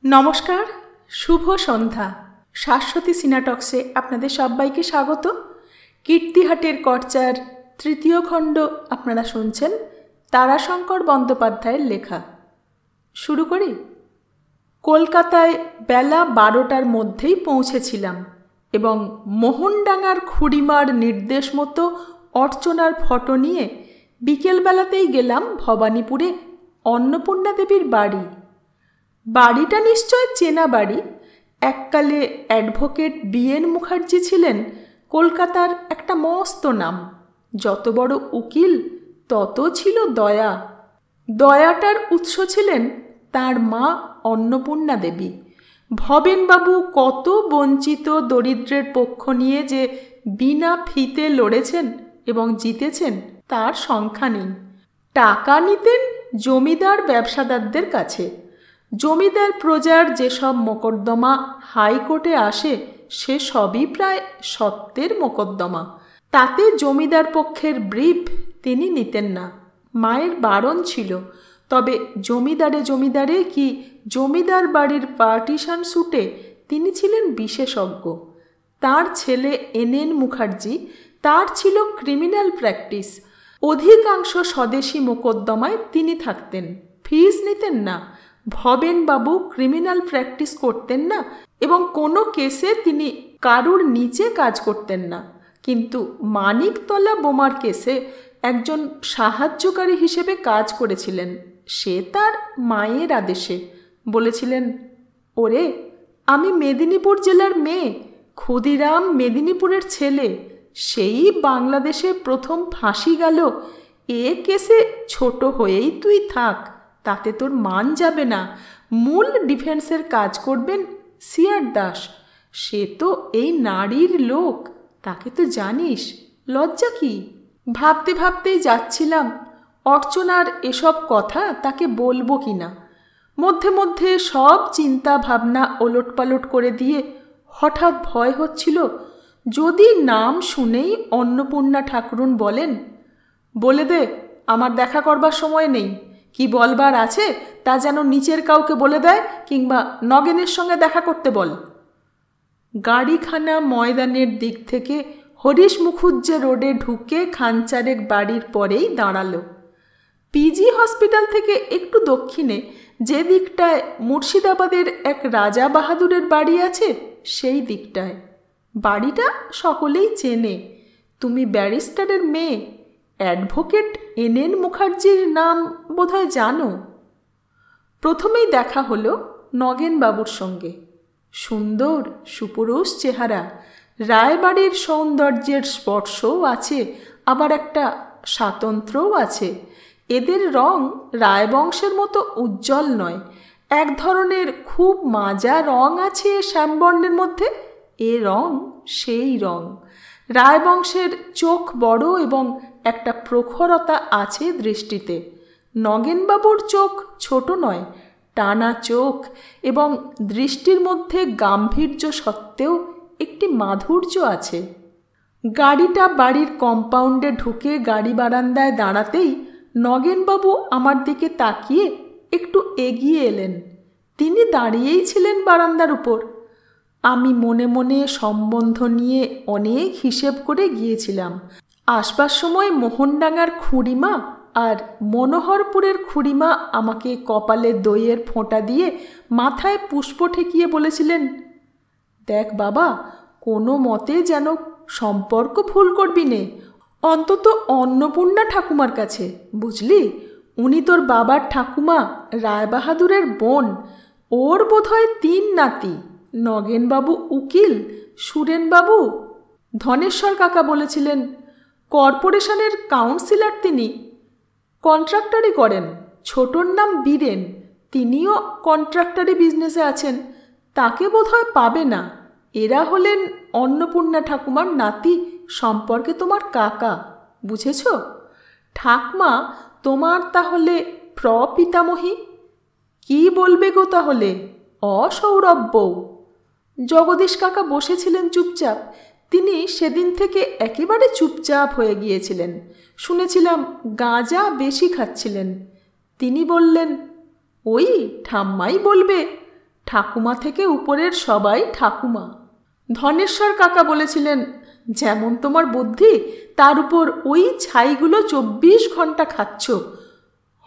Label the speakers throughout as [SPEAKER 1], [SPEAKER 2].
[SPEAKER 1] নমস্কার, শুভ সন্ধ্যা। শাশ্বতী সিনাটক্সে আপনাদের সবাইকে স্বাগত। কীর্তিহাটের কর্চার তৃতীয় খণ্ড আপনারা শুনছেন তারাশঙ্কর বন্দ্যোপাধ্যায়ের লেখা। শুরু করি। কলকাতায় বেলা 12টার মধ্যেই পৌঁছেছিলাম এবং মোহনডাঙ্গার খুড়িমার নির্দেশ মতো অর্চনার ফটো নিয়ে বিকেলবেলাতেই গেলাম ভবানীপুরে অন্নপূর্ণা দেবীর বাড়ি। বাড়িটা নিশ্চয় চেনা বাড়ি। এককালে অ্যাডভোকেট বি.এন. মুখার্জি ছিলেন কলকাতার একটা মস্ত নাম। যত বড় উকিল তত ছিল দয়া। দয়াটার উৎস ছিলেন তার মা অন্নপূর্ণা দেবী। ভবেনবাবু কত বঞ্চিত দরিদ্রের পক্ষ নিয়ে যে বিনা ফিতে লড়েছেন এবং জিতেছেন তার সংখ্যা নেই। টাকা নিতেন জমিদার ব্যবসাদারদের কাছে। জমিদার প্রজার যেসব মোকদ্দমা হাইকোর্টে আসে সে সবই প্রায় সত্যের মোকদ্দমা। তাতে জমিদার পক্ষের ব্রিফ তিনি নিতেন না। মায়ের বারণ ছিল, তবে জমিদারে কি জমিদার বাড়ির পার্টিশন স্যুটে তিনি ছিলেন বিশেষজ্ঞ। তার ছেলে এন.এন. মুখার্জি, তার ছিল ক্রিমিনাল প্র্যাকটিস। অধিকাংশ স্বদেশী মোকদ্দমায় তিনি থাকতেন, ফিস নিতেন না। ভবেনবাবু ক্রিমিনাল প্র্যাকটিস করতেন না এবং কোনো কেসে তিনি কারুর নিচে কাজ করতেন না। কিন্তু মানিকতলা বোমার কেসে একজন সাহায্যকারী হিসেবে কাজ করেছিলেন। সে তার মায়ের আদেশে। বলেছিলেন, ওরে, আমি মেদিনীপুর জেলার মেয়ে, ক্ষুদিরাম মেদিনীপুরের ছেলে। সেই বাংলাদেশে প্রথম ফাঁসি গেল। এ কেসে ছোট হয়েই তুই থাক, তাতে তোর মান যাবে না। মূল ডিফেন্সের কাজ করবেন সিআর দাস। সে তো এই নারীর লোক, তাকে তো জানিস। লজ্জা কি? ভাবতে ভাবতেই যাচ্ছিলাম অর্চনার এসব কথা তাকে বলবো কি না। মধ্যে মধ্যে সব চিন্তা ভাবনা ওলটপালট করে দিয়ে হঠাৎ ভয় হচ্ছিল, যদি নাম শুনেই অন্নপূর্ণা ঠাকুরুন বলেন, বলে দে আমার দেখা করবার সময় নেই, কি বলবার আছে তা যেন নিচের কাউকে বলে দেয়, কিংবা নগেনের সঙ্গে দেখা করতে বল। গাড়িখানা ময়দানের দিক থেকে হরিশ মুখুজ্জে রোডে ঢুকে খানচারেক বাড়ির পরেই দাঁড়ালো। পিজি হসপিটাল থেকে একটু দক্ষিণে যে দিকটায় মুর্শিদাবাদের এক রাজা বাহাদুরের বাড়ি আছে, সেই দিকটায়। বাড়িটা সকলেই চেনে। তুমি ব্যারিস্টারের মেয়ে, অ্যাডভোকেট এন.এন. মুখার্জির নাম বোধহয় জানো। প্রথমেই দেখা হলো নগেনবাবুর সঙ্গে। সুন্দর সুপুরুষ চেহারা, রায়বাড়ির সৌন্দর্যের স্পর্শও আছে, আবার একটা স্বাতন্ত্র্যও আছে। এদের রং রায়বংশের মতো উজ্জ্বল নয়। এক ধরনের খুব মাজা রং আছে শ্যামবর্ণের মধ্যে। এ রং সেই রং। রায়বংশের চোখ বড় এবং একটা প্রখরতা আছে দৃষ্টিতে। নগেনবাবুর চোখ ছোট নয়, টানা চোখ এবং দৃষ্টির মধ্যে গাম্ভীর্য সত্ত্বেও একটি মাধুর্য আছে। গাড়িটা বাড়ির কম্পাউন্ডে ঢুকে গাড়ি বারান্দায় দাঁড়াতেই নগেনবাবু আমার দিকে তাকিয়ে একটু এগিয়ে এলেন। তিনি দাঁড়িয়েই ছিলেন বারান্দার উপর। আমি মনে মনে সম্বন্ধ নিয়ে অনেক হিসেব করে গিয়েছিলাম। আসবার সময় মোহনডাঙ্গার খুড়িমা আর মনোহরপুরের খুড়িমা আমাকে কপালে দইয়ের ফোঁটা দিয়ে মাথায় পুষ্প ঠেকিয়ে বলেছিলেন, দেখ বাবা, কোনো মতে যেন সম্পর্ক ভুল করবি নে, অন্তত অন্নপূর্ণা ঠাকুমার কাছে, বুঝলি? উনি তোর বাবার ঠাকুমা রায়বাহাদুরের বোন। ওর বোধহয় 3 নাতি। নগেনবাবু উকিল, সুরেনবাবু। ধনেশ্বর কাকা বলেছিলেন কর্পোরেশনের কাউন্সিলর তিনি। কন্ট্রাক্টরি করেন। ছোটর নাম বীরেন, তিনিও কন্ট্রাক্টরি বিজনেসে আছেন। তাকে বোধহয় পাবে না। এরা হলেন অন্নপূর্ণা ঠাকুমার নাতি, সম্পর্কে তোমার কাকা, বুঝেছ? ঠাকমা তোমার তাহলে প্রপিতামহী। কি বলবে গো তাহলে? অসৌরভ্য। জগদীশ কাকা বসেছিলেন চুপচাপ। তিনি সেদিন থেকে একেবারে চুপচাপ হয়ে গিয়েছিলেন। শুনেছিলাম গাঁজা বেশি খাচ্ছিলেন। তিনি বললেন, ওই ঠাম্মাই বলবে। ঠাকুমা থেকে উপরের সবাই ঠাকুমা। ধনেশ্বর কাকা বলেছিলেন, যেমন তোমার বুদ্ধি তার উপর ওই ছাইগুলো 24 ঘন্টা খাচ্ছ।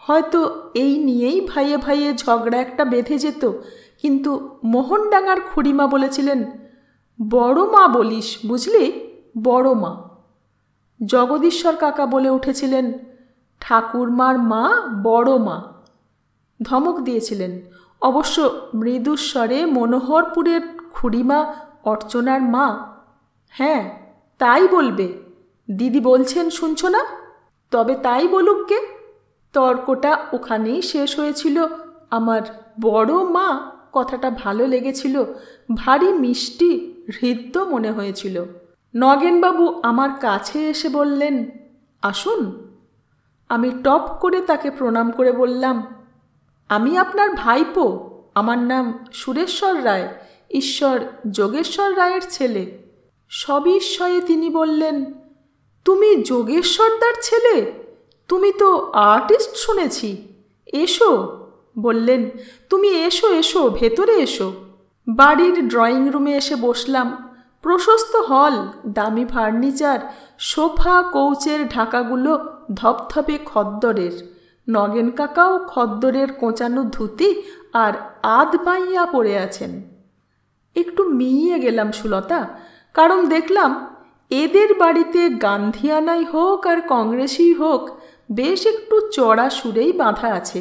[SPEAKER 1] হয়তো এই নিয়েই ভাইয়ে ভাইয়ে ঝগড়া একটা বেঁধে যেত, কিন্তু মোহনডাঙ্গার খুড়িমা বলেছিলেন, বড় মা বলিস বুঝলি, বড় মা। জগদীশ্বর কাকা বলে উঠেছিলেন, ঠাকুরমার মা বড় মা। ধমক দিয়েছিলেন, অবশ্য মৃদুস্বরে, মনোহরপুরের খুড়িমা অর্চনার মা। হ্যাঁ, তাই বলবে। দিদি বলছেন শুনছ না? তবে তাই বলুক কে। তর্কটা ওখানেই শেষ হয়েছিল। আমার বড় মা কথাটা ভালো লেগেছিল, ভারী মিষ্টি হৃদ্য মনে হয়েছিল। নগেনবাবু আমার কাছে এসে বললেন, আসুন। আমি টপ করে তাকে প্রণাম করে বললাম, আমি আপনার ভাইপো, আমার নাম সুরেশ্বর রায়, ঈশ্বর যোগেশ্বর রায়ের ছেলে। সবিস্ময়ে তিনি বললেন, তুমি যোগেশ্বরদার ছেলে? তুমি তো আর্টিস্ট শুনেছি। এসো। বললেন, তুমি এসো এসো, ভেতরে এসো। বাড়ির ড্রয়িং রুমে এসে বসলাম। প্রশস্ত হল, দামি ফার্নিচার, সোফা কৌচের ঢাকাগুলো ধপধপে খদ্দরের। নগেন কাকাও খদ্দরের কোঁচানো ধুতি আর আধ পাইয়া পড়ে আছেন। একটু মিইয়ে গেলাম সুলতা, কারণ দেখলাম এদের বাড়িতে গান্ধিয়ানাই হোক আর কংগ্রেসই হোক, বেশ একটু চড়া সুরেই বাঁধা আছে।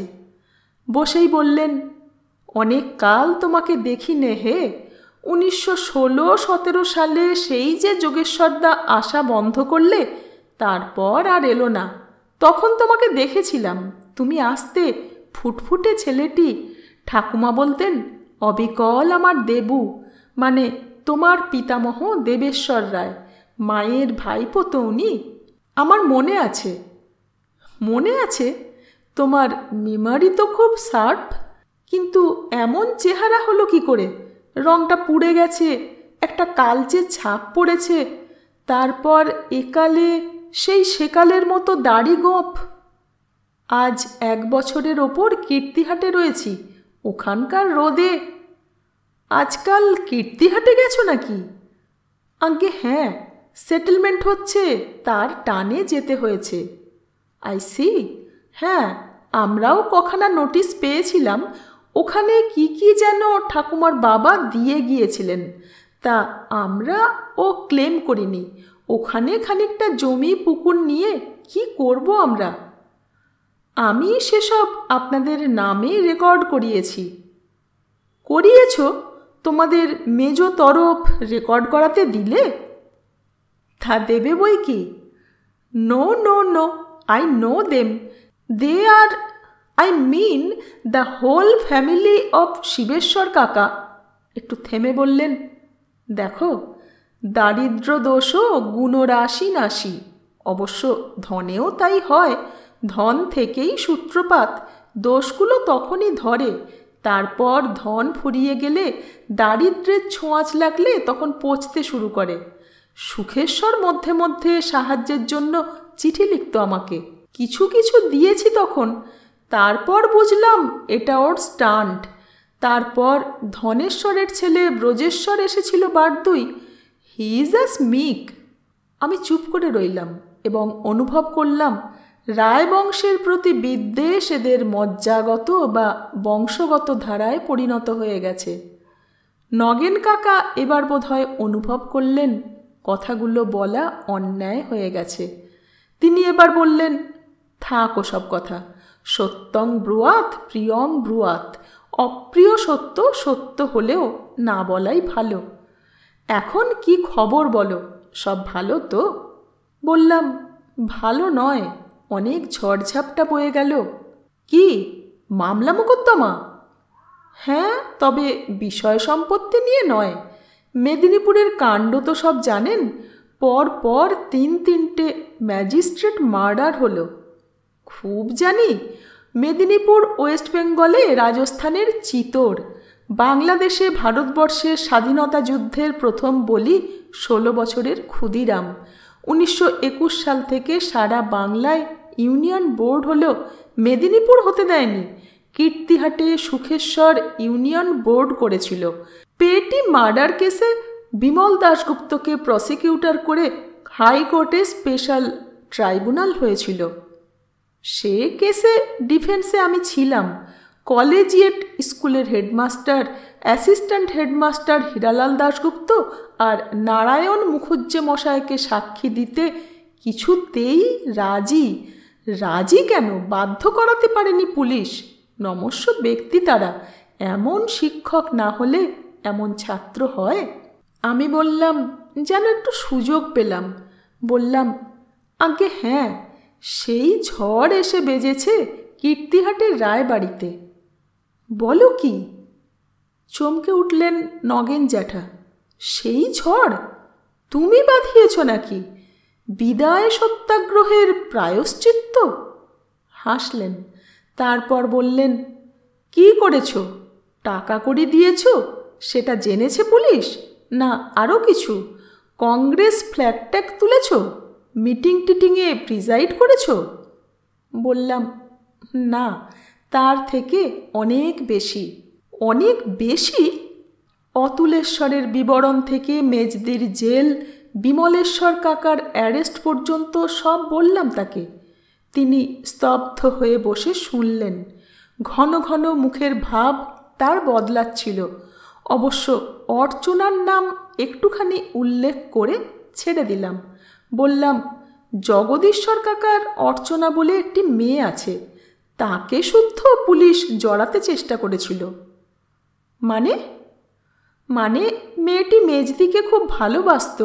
[SPEAKER 1] বসেই বললেন, অনেক কাল তোমাকে দেখি নে হে। 1916-17 সালে সেই যে যোগেশ্বরদা আসা বন্ধ করলে, তারপর আর এলো না। তখন তোমাকে দেখেছিলাম, তুমি আসতে, ফুটফুটে ছেলেটি। ঠাকুমা বলতেন, অবিকল আমার দেবু, মানে তোমার পিতামহ দেবেশ্বর রায়, মায়ের ভাইপো তো উনি। আমার মনে আছে। মনে আছে? তোমার মেমারি তো খুব শার্প, কিন্তু এমন চেহারা হলো কি করে? রংটা পুড়ে গেছে, একটা কালচে ছাপ পড়েছে, তারপর একালে সেই সেকালের মতো দাড়ি গোঁফ। আজ 1 বছরের ওপর কীর্তিহাটে রয়েছি, ওখানকার রোদে। আজকাল কীর্তিহাটে গেছো নাকি? আজ্ঞে হ্যাঁ, সেটেলমেন্ট হচ্ছে, তার টানে যেতে হয়েছে। I see. হ্যাঁ, আমরাও কখানা নোটিশ পেয়েছিলাম। ওখানে কি কি যেন ঠাকুমার বাবা দিয়ে গিয়েছিলেন, তা আমরা ক্লেম করিনি। ওখানে খানিকটা জমি পুকুর নিয়ে কি করব আমরা? আমি সেসব আপনাদের নামে রেকর্ড করিয়েছি। করিয়েছ? তোমাদের মেজ তরফ রেকর্ড করাতে দিলে? তা দেবে বই কি। No no no, I know them. They are, I mean the whole family of Shibeshwar কাকা। একটু থেমে বললেন, দেখো, দারিদ্র দোষও গুণরাশি নাশি। অবশ্য ধনেও তাই হয়, ধন থেকেই সূত্রপাত। দোষগুলো তখনই ধরে, তারপর ধন ফুরিয়ে গেলে, দারিদ্র্যের ছোঁয়াচ লাগলে তখন পচতে শুরু করে। সুখেশ্বর মধ্যে মধ্যে সাহায্যের জন্য চিঠি লিখত আমাকে, কিছু কিছু দিয়েছি তখন। তারপর বুঝলাম এটা ওর স্টান্ট। তারপর ধনেশ্বরের ছেলে ব্রজেশ্বর এসেছিল বারদুই। He is a স্মিক। আমি চুপ করে রইলাম এবং অনুভব করলাম রায়বংশের প্রতি বিদ্বেষ এদের মজ্জাগত বা বংশগত ধারায় পরিণত হয়ে গেছে। নগেন কাকা এবার বোধহয় অনুভব করলেন কথাগুলো বলা অন্যায় হয়ে গেছে। তিনি এবার বললেন, থাক ওসব কথা। সত্যং ব্রুয়াত প্রিয়ং ব্রুয়াত। অপ্রিয় সত্য সত্য হলেও না বলাই ভালো। এখন কি খবর বলো, সব ভালো তো? বললাম, ভালো নয়, অনেক ঝড়ঝাপটা বয়ে গেল। কি মামলা মোকদ্দমা? হ্যাঁ, তবে বিষয় সম্পত্তি নিয়ে নয়। মেদিনীপুরের কাণ্ড তো সব জানেন, পর পর 3-3টে ম্যাজিস্ট্রেট মার্ডার হলো। খুব জানি। মেদিনীপুর ওয়েস্ট বেঙ্গলে রাজস্থানের চিতোর। বাংলাদেশে ভারতবর্ষের স্বাধীনতা যুদ্ধের প্রথম বলি 16 বছরের ক্ষুদিরাম। 1921 সাল থেকে সারা বাংলায় ইউনিয়ন বোর্ড হলেও মেদিনীপুর হতে দেয়নি। কীর্তিহাটে সুখেশ্বর ইউনিয়ন বোর্ড করেছিল। পেটি মার্ডার কেসে বিমল দাশগুপ্তকে প্রসিকিউটর করে হাইকোর্টে স্পেশাল ট্রাইব্যুনাল হয়েছিল। সে কেসে ডিফেন্সে আমি ছিলাম। কলেজিয়েট স্কুলের headmaster, assistant headmaster Hiralal Dasgupta আর নারায়ণ মুখুজ্জে মশাইকে সাক্ষী দিতে কিছুতেই রাজি কেন, বাধ্য করাতে পারেনি পুলিশ। নমস্য ব্যক্তি তারা, এমন শিক্ষক না হলে এমন ছাত্র হয়? আমি বললাম, যেন একটু সুযোগ পেলাম। বললাম, আগে হ্যাঁ, সেই ঝড় এসে বেজেছে কীর্তিহাটের রায়বাড়িতে। বলো কি? চমকে উঠলেন নগেন জ্যাঠা। সেই ঝড় তুমি বাঁধিয়েছ নাকি? বিদায় সত্যাগ্রহের প্রায়শ্চিত্ত? হাসলেন, তারপর বললেন, কি করেছ? টাকা কড়ি দিয়েছ? সেটা জেনেছে পুলিশ? না আরও কিছু? কংগ্রেস ফ্ল্যাগ ট্যাগ তুলেছ? মিটিং টিটিংয়ে প্রিজাইড করেছ? বললাম, না, তার থেকে অনেক বেশি। অনেক বেশি? অতুলেশ্বরের বিবরণ থেকে মেজদির জেল, বিমলেশ্বর কাকার অ্যারেস্ট পর্যন্ত সব বললাম তাকে। তিনি স্তব্ধ হয়ে বসে শুনলেন। ঘন ঘন মুখের ভাব তার বদলাচ্ছিল। অবশ্য অর্চনার নাম একটুখানি উল্লেখ করে ছেড়ে দিলাম। বললাম, জগদীশ্বর কাকার অর্চনা বলে একটি মেয়ে আছে, তাকে শুদ্ধ পুলিশ জড়াতে চেষ্টা করেছিল। মানে মেয়েটি মেজদিকে খুব ভালোবাসত,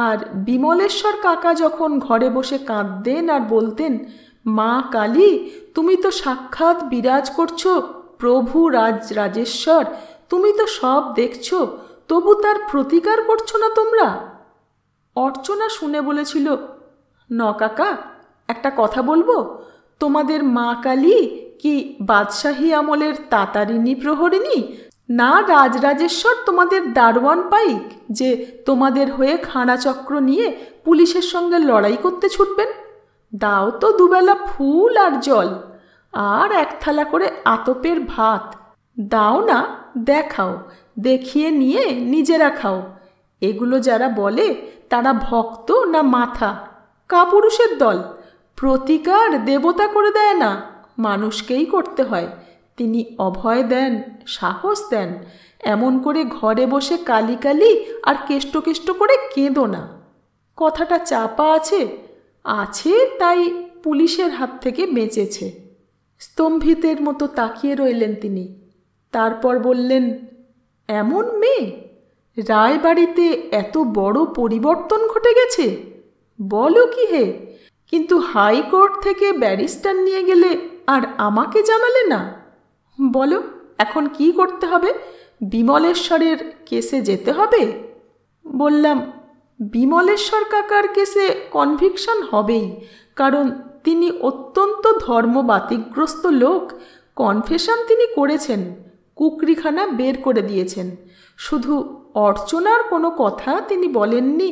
[SPEAKER 1] আর বিমলেশ্বর কাকা যখন ঘরে বসে কাঁদতেন আর বলতেন, মা কালী তুমি তো সাক্ষাৎ বিরাজ করছো, প্রভু রাজেশ্বর তুমি তো সব দেখছো, তবু তার প্রতিকার করছো না তোমরা। অর্চনা শুনে বলেছিল, ন কাকা, একটা কথা বলবো? তোমাদের মা কালী কি বাদশাহী আমলের তাতারিনী প্রহরিনী, না রাজরাজেশ্বর তোমাদের দারোয়ান পাইক যে তোমাদের হয়ে খাঁড়াচক্র নিয়ে পুলিশের সঙ্গে লড়াই করতে ছুটবেন? দাও তো দুবেলা ফুল আর জল, আর এক থালা করে আতপের ভাত দাও না, দেখাও, দেখিয়ে নিয়ে নিজেরা খাও। এগুলো যারা বলে তারা ভক্ত না মাথা? কাপুরুষের দল। প্রতিকার দেবতা করে দেয় না, মানুষকেই করতে হয়। তিনি অভয় দেন, সাহস দেন। এমন করে ঘরে বসে কালি কালি আর কেষ্ট কেষ্ট করে কেঁদো না। কথাটা চাপা আছে, তাই পুলিশের হাত থেকে বেঁচেছে। স্তম্ভিতের মতো তাকিয়ে রইলেন তিনি। তারপর বললেন, এমন মেয়ে? রায়বাড়িতে এত বড় পরিবর্তন ঘটে গেছে? বলো কি হে? কিন্তু হাইকোর্ট থেকে ব্যারিস্টার নিয়ে গেলে আর আমাকে জানালে না? বলো এখন কি করতে হবে? বিমলেশ্বরের কেসে যেতে হবে? বললাম, বিমলেশ্বর কাকার কেসে কনভিকশন হবেই, কারণ তিনি অত্যন্ত ধর্মবাতিগ্রস্ত লোক। কনফেশন তিনি করেছেন, কুকরিখানা বের করে দিয়েছেন। শুধু অর্চনার কোনো কথা তিনি বলেননি,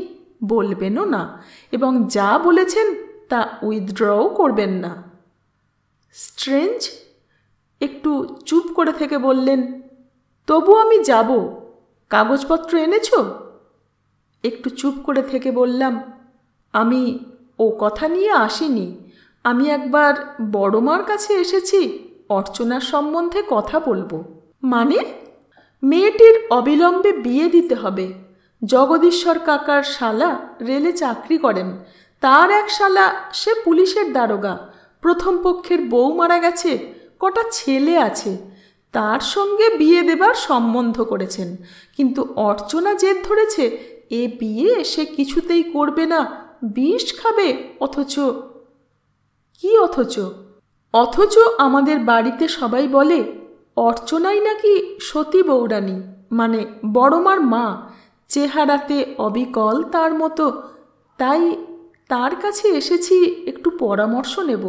[SPEAKER 1] বলবেনও না, এবং যা বলেছেন তা উইথড্রও করবেন না। স্ট্রেঞ্জ একটু চুপ করে থেকে বললেন, তবু আমি যাব। কাগজপত্র এনেছ? একটু চুপ করে থেকে বললাম, আমি ও কথা নিয়ে আসিনি। আমি একবার বড়মার কাছে এসেছি, অর্চনার সম্বন্ধে কথা বলবো। মানে? মেয়েটির অবিলম্বে বিয়ে দিতে হবে। জগদীশ্বর কাকার শালা রেলে চাকরি করেন, তার এক শালা সে পুলিশের দারোগা। প্রথম পক্ষের বউ মারা গেছে, কটা ছেলে আছে, তার সঙ্গে বিয়ে দেবার সম্বন্ধ করেছেন। কিন্তু অর্চনা জেদ ধরেছে এ বিয়ে সে কিছুতেই করবে না, বিষ খাবে। অথচ আমাদের বাড়িতে সবাই বলে অর্চনাই নাকি সতী বৌরানী, মানে বড়মার মা, চেহারাতে অবিকল তার মতো। তাই তার কাছে এসেছি একটু পরামর্শ নেব।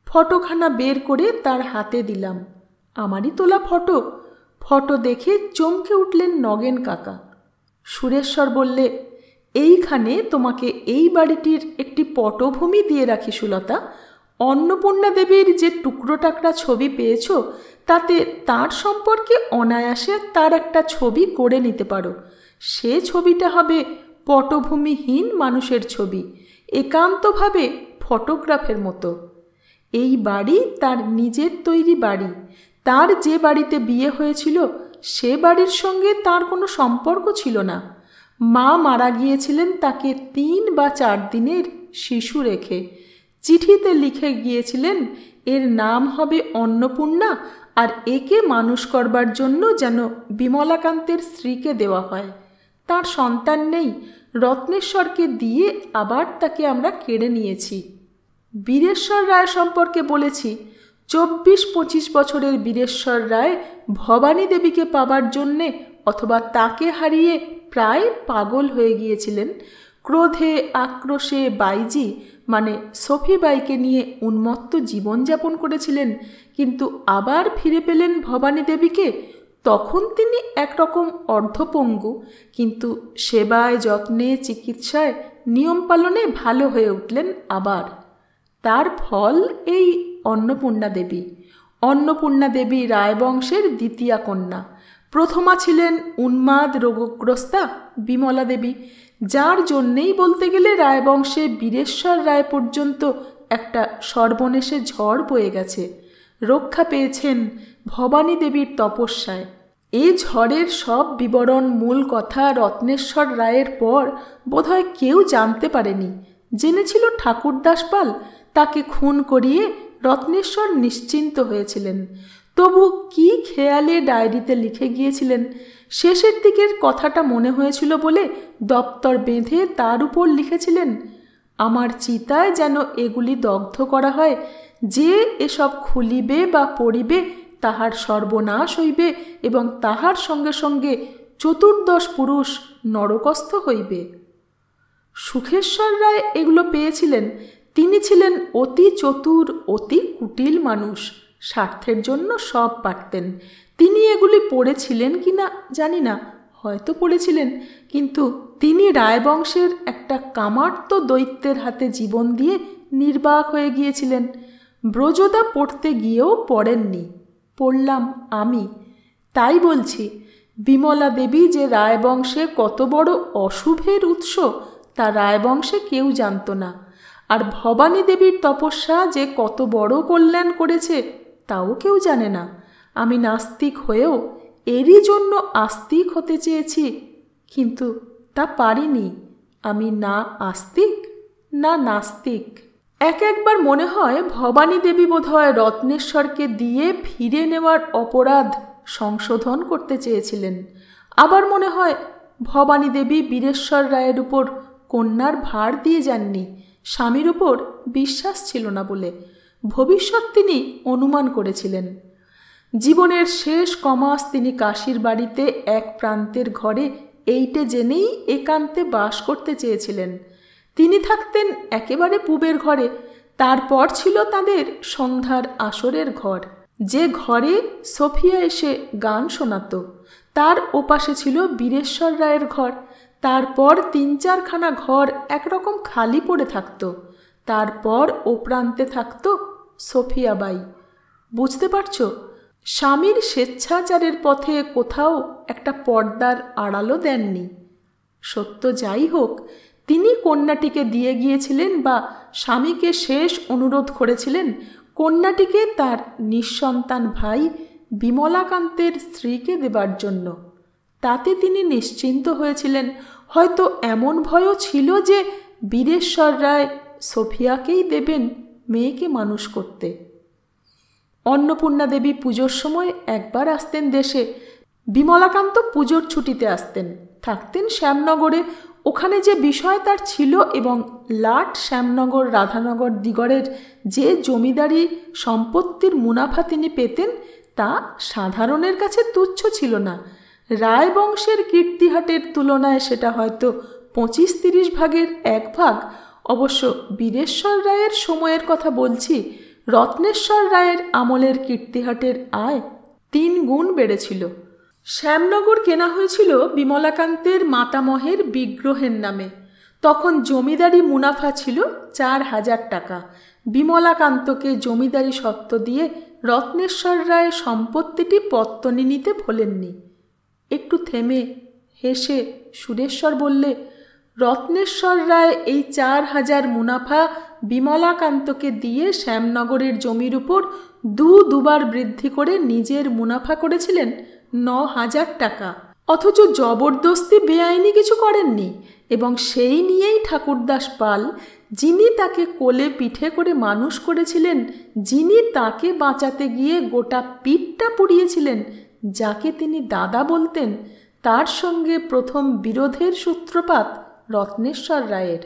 [SPEAKER 1] ফটোখানা বের করে তার হাতে দিলাম। আমারই তোলা ফটো দেখে চমকে উঠলেন নগেন কাকা। সুরেশ্বর বললে, এইখানে তোমাকে এই বাড়িটির একটি পটভূমি দিয়ে রাখি সুলতা। অন্নপূর্ণা দেবীর যে টুকরো টাকরা ছবি পেয়েছ, তাতে তার সম্পর্কে অনায়াসে তার একটা ছবি করে নিতে পারো। সে ছবিটা হবে পটভূমিহীন মানুষের ছবি, একান্তভাবে ফটোগ্রাফের মতো। এই বাড়ি তার নিজের তৈরি বাড়ি। তার যে বাড়িতে বিয়ে হয়েছিল সে বাড়ির সঙ্গে তার কোনো সম্পর্ক ছিল না। মা মারা গিয়েছিলেন তাকে 3 বা 4 দিনের শিশু রেখে। চিঠিতে লিখে গিয়েছিলেন এর নাম হবে অন্নপূর্ণা, আর একে মানুষ করবার জন্য যেন বিমলাকান্তের স্ত্রীকে দেওয়া হয়। তার সন্তান নেই, রত্নেশ্বরকে দিয়ে আবার তাকে আমরা কেড়ে নিয়েছি। বীরেশ্বর রায় সম্পর্কে বলেছি। 24-25 বছরের বীরেশ্বর রায় ভবানী দেবীকে পাবার জন্যে অথবা তাকে হারিয়ে প্রায় পাগল হয়ে গিয়েছিলেন। ক্রোধে আক্রোশে বাইজি মানে সফিবাইকে নিয়ে উন্মত্ত জীবনযাপন করেছিলেন, কিন্তু আবার ফিরে পেলেন ভবানী দেবীকে। তখন তিনি একরকম অর্ধপঙ্গু, কিন্তু সেবায় যত্নে চিকিৎসায় নিয়ম পালনে ভালো হয়ে উঠলেন আবার। তার ফল এই অন্নপূর্ণা দেবী। অন্নপূর্ণা দেবী রায়বংশের দ্বিতীয়া কন্যা। প্রথমা ছিলেন উন্মাদ রোগগ্রস্তা বিমলা দেবী, যার জন্যেই বলতে গেলে রায়বংশে বীরেশ্বর রায় পর্যন্ত একটা সর্বনেশে ঝড় বয়ে গেছে। রক্ষা পেয়েছেন ভবানী দেবীর তপস্যায়। এই ঝড়ের সব বিবরণ মূল কথা রত্নেশ্বর রায়ের পর বোধহয় কেউ জানতে পারেনি। জেনেছিল ঠাকুরদাস পাল, তাকে খুন করিয়ে রত্নেশ্বর নিশ্চিন্ত হয়েছিলেন। তবু কি খেয়ালে ডায়েরিতে লিখে গিয়েছিলেন, শেষের দিকের কথাটা মনে হয়েছিল বলে দপ্তর বেঁধে তার উপর লিখেছিলেন, আমার চিতায় যেন এগুলি দগ্ধ করা হয়। যে এসব খুলিবে বা পড়িবে তাহার সর্বনাশ হইবে এবং তাহার সঙ্গে সঙ্গে 14 পুরুষ নরকস্থ হইবে। সুখেশ্বর রায় এগুলো পেয়েছিলেন। তিনি ছিলেন অতি চতুর, অতি কুটিল মানুষ। স্বার্থের জন্য সব পারতেন। তিনি এগুলি পড়েছিলেন কি না জানি না, হয়তো পড়েছিলেন, কিন্তু তিনি রায়বংশের একটা কামার্ত দৈত্যের হাতে জীবন দিয়ে নির্বাক হয়ে গিয়েছিলেন। ব্রজদা পড়তে গিয়েও পড়েননি, পড়লাম আমি। তাই বলছি, বিমলা দেবী যে রায়বংশে কত বড় অশুভের উৎস তা রায়বংশে কেউ জানত না। আর ভবানী দেবীর তপস্যা যে কত বড় কল্যাণ করেছে তাও কেউ জানে না। আমি নাস্তিক হয়েও এরই জন্য আস্তিক হতে চেয়েছি, কিন্তু তা পারিনি। আমি না আস্তিক না নাস্তিক। একবার মনে হয় ভবানী দেবী বোধহয় রত্নেশ্বরকে দিয়ে ফিরে নেওয়ার অপরাধ সংশোধন করতে চেয়েছিলেন। আবার মনে হয় ভবানী দেবী বীরেশ্বর রায়ের উপর কন্যার ভার দিয়ে যাননি, স্বামীর উপর বিশ্বাস ছিল না বলে। ভবিষ্যৎ তিনি অনুমান করেছিলেন। জীবনের শেষ কমাস তিনি কাশীর বাড়িতে এক প্রান্তের ঘরে এইটে জেনেই একান্তে বাস করতে চেয়েছিলেন। তিনি থাকতেন একেবারে পূবের ঘরে। তারপর ছিল তাদের সন্ধ্যার আসরের ঘর, যে ঘরে সফিয়া এসে গান শোনাত। তার ওপাশে ছিল বীরেশ্বর রায়ের ঘর। তারপর 3-4খানা ঘর একরকম খালি পড়ে থাকত। তারপর ও প্রান্তে থাকত সফিয়াবাই। বুঝতে পারছ, স্বামীর স্বেচ্ছাচারের পথে কোথাও একটা পর্দার আড়ালও দেননি। সত্য যাই হোক, তিনি কন্যাটিকে দিয়ে গিয়েছিলেন বা স্বামীকে শেষ অনুরোধ করেছিলেন কন্যাটিকে তার নিঃসন্তান ভাই বিমলাকান্তের স্ত্রীকে দেবার জন্য। তাতে তিনি নিশ্চিন্ত হয়েছিলেন। হয়তো এমন ভয়ও ছিল যে বীরেশ্বর রায় সফিয়াকেই দেবেন মেয়েকে মানুষ করতে। অন্নপূর্ণা দেবী পুজোর সময় একবার আসতেন দেশে। বিমলাকান্ত পুজোর ছুটিতে আসতেন, থাকতেন শ্যামনগরে। ওখানে যে বিষয় তার ছিল এবং লাট শ্যামনগর রাধানগর দিগরের যে জমিদারি সম্পত্তির মুনাফা তিনি পেতেন তা সাধারণের কাছে তুচ্ছ ছিল না। রায়বংশের কীর্তিহাটের তুলনায় সেটা হয়তো 25-30 ভাগের 1 ভাগ। অবশ্য বীরেশ্বর রায়ের সময়ের কথা বলছি। রত্নেশ্বর রায়ের আমলের কীর্তিহাটের আয় 3 গুণ বেড়েছিল। শ্যামনগর কেনা হয়েছিল বিমলাকান্তের মাতামহের বিগ্রহের নামে। তখন জমিদারি মুনাফা ছিল 4000 টাকা। বিমলাকান্তকে জমিদারি সত্ত্ব দিয়ে রত্নেশ্বর রায় সম্পত্তিটি পত্তনি নিতে ভোলেননি। একটু থেমে হেসে সুরেশ্বর বললে, রত্নেশ্বর রায় এই 4,000 মুনাফা বিমলাকান্তকে দিয়ে শ্যামনগরের জমির উপর দুবার বৃদ্ধি করে নিজের মুনাফা করেছিলেন 9,000 টাকা। অথচ জবরদস্তি বেআইনি কিছু করেননি, এবং সেই নিয়েই ঠাকুরদাস পাল, যিনি তাকে কোলে পিঠে করে মানুষ করেছিলেন, যিনি তাকে বাঁচাতে গিয়ে গোটা পিঠটা পুড়িয়েছিলেন, যাকে তিনি দাদা বলতেন, তার সঙ্গে প্রথম বিরোধের সূত্রপাত রত্নেশ্বর রায়ের।